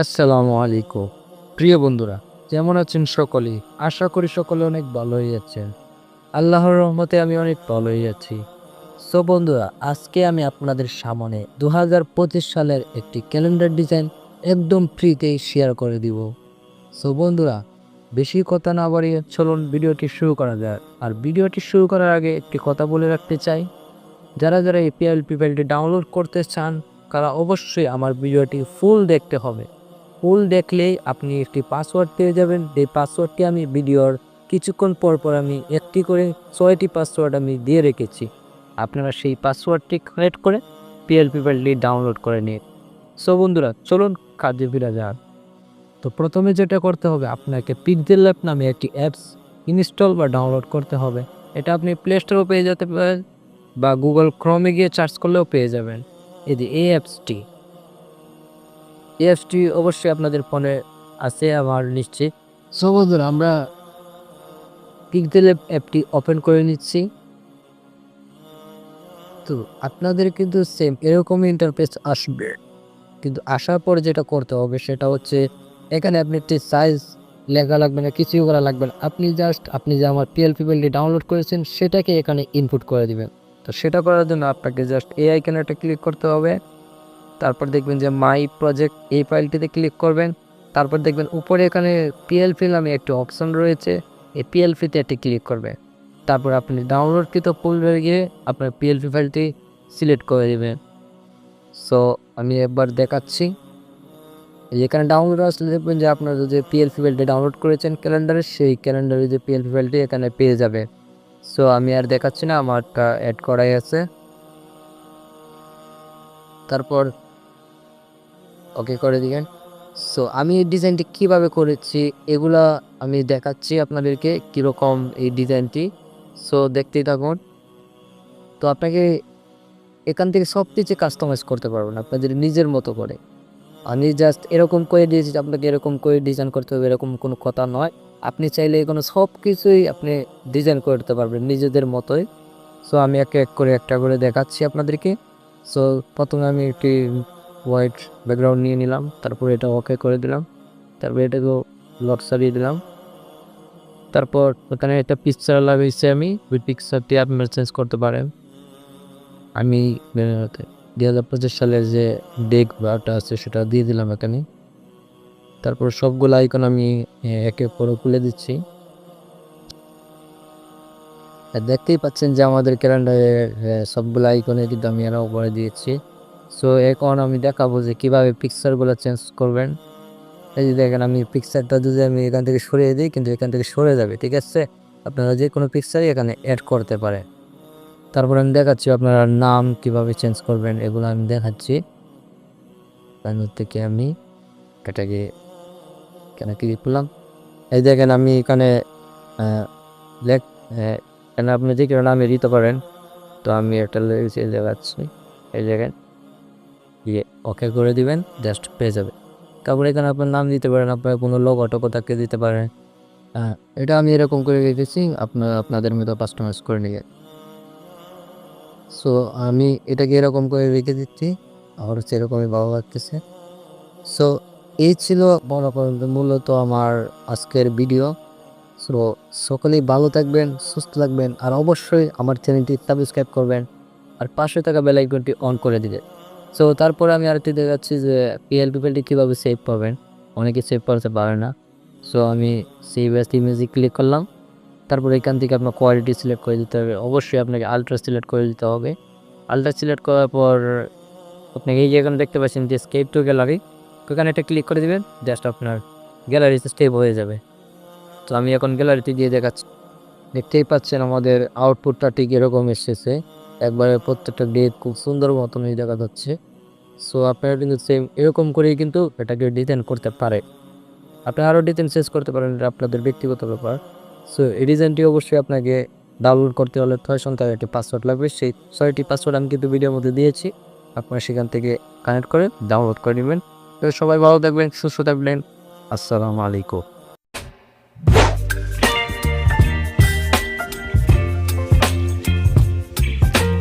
আসসালামু আলাইকুম। প্রিয় বন্ধুরা, কেমন আছেন সকলেই? আশা করি সকলে অনেক ভালোই আছেন। আল্লাহর রহমতে আমি অনেক ভালোই আছি। সো বন্ধুরা, আজকে আমি আপনাদের সামনে ২০২৫ সালের একটি ক্যালেন্ডার ডিজাইন একদম ফ্রিতেই শেয়ার করে দিব। সো বন্ধুরা, বেশি কথা না বাড়িয়ে চলুন ভিডিওটি শুরু করা যাক। আর ভিডিওটি শুরু করার আগে একটি কথা বলে রাখতে চাই, যারা এই PLP ফাইলটি ডাউনলোড করতে চান তারা অবশ্যই আমার ভিডিওটি ফুল দেখতে হবে। ফুল দেখলেই আপনি একটি পাসওয়ার্ড পেয়ে যাবেন। যে পাসওয়ার্ডটি আমি ভিডিওর কিছুক্ষণ পর আমি একটি করে ৬টি পাসওয়ার্ড আমি দিয়ে রেখেছি। আপনারা সেই পাসওয়ার্ডটি ক্রিয়েট করে PLP ফাইলটি ডাউনলোড করে নিন। সো বন্ধুরা, চলুন কাজে ফিরা যাক। তো প্রথমে যেটা করতে হবে, আপনাকে পিক্সেল ল্যাব নামে একটি অ্যাপস ইনস্টল বা ডাউনলোড করতে হবে। এটা আপনি প্লে স্টোরেও পেয়ে যেতে পারেন বা গুগল ক্রোমে গিয়ে সার্চ করলেও পেয়ে যাবেন। এই অ্যাপসটি অবশ্যই আপনাদের ফোনে আছে আমার নিশ্চিত। সো বন্ধুরা, আমরা পিক্সেল অ্যাপটি ওপেন করে নিচ্ছি। তো আপনাদের কিন্তু সেম এরকমই ইন্টারফেস আসবে, কিন্তু আসার পরে যেটা করতে হবে সেটা হচ্ছে, এখানে আপনি একটি সাইজ লেখা লাগবে না, কিছুই করা লাগবে না। আপনি যে আমার PLP ফাইলটি ডাউনলোড করেছেন সেটাকে এখানে ইনপুট করে দিবেন। তো সেটা করার জন্য আপনাকে জাস্ট এই আইকনে একটা ক্লিক করতে হবে। তারপর দেখবেন যে মাই প্রজেক্ট, এই ফাইলটিতে ক্লিক করবেন। তারপর দেখবেন উপরে এখানে PLP নামে একটি অপশন রয়েছে, এই PLP-তে একটি ক্লিক করবে। তারপর আপনি ডাউনলোডকৃত ফোল্ডারে গিয়ে আপনার PLP ফাইলটি সিলেক্ট করে দেবেন। সো আমি একবার দেখাচ্ছি। এখানে ডাউনলোড আসলে দেখবেন যে আপনার যে PLP ফাইলটি ডাউনলোড করেছেন ক্যালেন্ডারে, সেই ক্যালেন্ডারে যে PLP ফাইলটি এখানে পেয়ে যাবে। সো আমি আর দেখাচ্ছি না, আমারটা অ্যাড করাই আছে। তারপর ওকে করে দিবেন। সো আমি এই ডিজাইনটি কীভাবে করেছি এগুলা আমি দেখাচ্ছি আপনাদেরকে, কীরকম এই ডিজাইনটি। সো দেখতেই থাকুন। তো আপনাকে এখান থেকে সব কিছু কাস্টমাইজ করতে পারবেন আপনাদের নিজের মতো করে। আমি জাস্ট এরকম করে দিয়েছি যে আপনাকে এরকম করে ডিজাইন করতে হবে, এরকম কোনো কথা নয়। আপনি চাইলে এখানে সব কিছুই আপনি ডিজাইন করতে পারবেন নিজেদের মতোই। সো আমি এক করে একটা করে দেখাচ্ছি আপনাদেরকে। সো প্রথমে আমি একটি হোয়াইট ব্যাকগ্রাউন্ড নিয়ে নিলাম, তারপর এটা ওকে করে দিলাম, তারপর এটাকেও লক সারিয়ে দিলাম। তারপর ওখানে একটা পিকচার লাগাইছি আমি, ওই পিকচারটি আপনারা চেঞ্জ করতে পারেন। আমি ২০২৫ সালের যে ডেক বাটা আছে সেটা দিয়ে দিলাম এখানে। তারপর সবগুলো আইকন আমি একে পরে খুলে দিচ্ছি। দেখতেই পাচ্ছেন যে আমাদের ক্যালেন্ডারে সবগুলো আইকনে কিন্তু আমি এরাও করে দিয়েছি। সো এখন আমি দেখাবো যে কীভাবে পিকচারগুলো চেঞ্জ করবেন। এই যে দেখেন, আমি পিকচারটা যদি আমি এখান থেকে সরিয়ে দিই কিন্তু এখান থেকে সরে যাবে, ঠিক আছে? আপনারা যে কোনো পিকচারই এখানে অ্যাড করতে পারেন। তারপর আমি দেখাচ্ছি আপনারা নাম কিভাবে চেঞ্জ করবেন, এগুলো আমি দেখাচ্ছি। তার থেকে আমি এটাকে এখানে ক্লিক করলাম। এই দেখেন আমি এখানে এখানে আপনি যে কেউ নামে দিতে পারেন। তো আমি একটা দেখাচ্ছি, এই দেখেন, দিয়ে ওকে করে দিবেন, জাস্ট পেয়ে যাবে। তারপরে এখানে আপনার নাম দিতে পারেন, আপনার কোনো লোগো টোগো থাকলে দিতে পারেন। এটা আমি এরকম করে রেখেছি, আপনাদের মতো কাস্টমাইজ করে নিয়ে। সো আমি এটাকে এরকম করে রেখে দিচ্ছি, আমার হচ্ছে এরকমই ভালো লাগতেছে। সো এই ছিল মূলত আমার আজকের ভিডিও। সো সকলেই ভালো থাকবেন, সুস্থ থাকবেন, আর অবশ্যই আমার চ্যানেলটি সাবস্ক্রাইব করবেন আর পাশে থাকা বেল আইকনটি অন করে দিবেন। সো তারপরে আমি আরেকটি দেখাচ্ছি যে PLP ফাইলটি কীভাবে সেভ পাবেন। অনেকে সেভ করতে পারে না। সো আমি সেভ অ্যাজ ইমেজে ক্লিক করলাম। তারপর এখান থেকে আপনার কোয়ালিটি সিলেক্ট করে দিতে হবে। অবশ্যই আপনাকে আলট্রা সিলেক্ট করে দিতে হবে। আলট্রা সিলেক্ট করার পর আপনাকে এই যে এখানে দেখতে পাচ্ছেন যে স্কেপ টু গ্যালারি, ওখানে একটা ক্লিক করে দিবেন, জাস্ট আপনার গ্যালারিতে সেভ হয়ে যাবে। তো আমি এখন গ্যালারিতে দিয়ে দেখাচ্ছি। দেখতেই পাচ্ছেন আমাদের আউটপুটটা ঠিক এরকম এসেছে, একবারে প্রত্যেকটা ডেট খুব সুন্দর মতনই দেখা যাচ্ছে। সো আপনারা কিন্তু সেম এরকম করেই কিন্তু এটাকে ডিজাইন করতে পারে। আপনারা আরও ডিজাইন চেঞ্জ করতে পারেন, এটা আপনাদের ব্যক্তিগত ব্যাপার। সো এই ডিজাইনটি অবশ্যই আপনাকে ডাউনলোড করতে হলে ৬ সংখ্যার একটি পাসওয়ার্ড লাগবে। সেই ৬টি পাসওয়ার্ড আমি কিন্তু ভিডিওর মধ্যে দিয়েছি, আপনারা সেখান থেকে কানেক্ট করে ডাউনলোড করে নেবেন। তো সবাই ভালো থাকবেন, সুস্থ থাকবেন। আসসালামু আলাইকুম।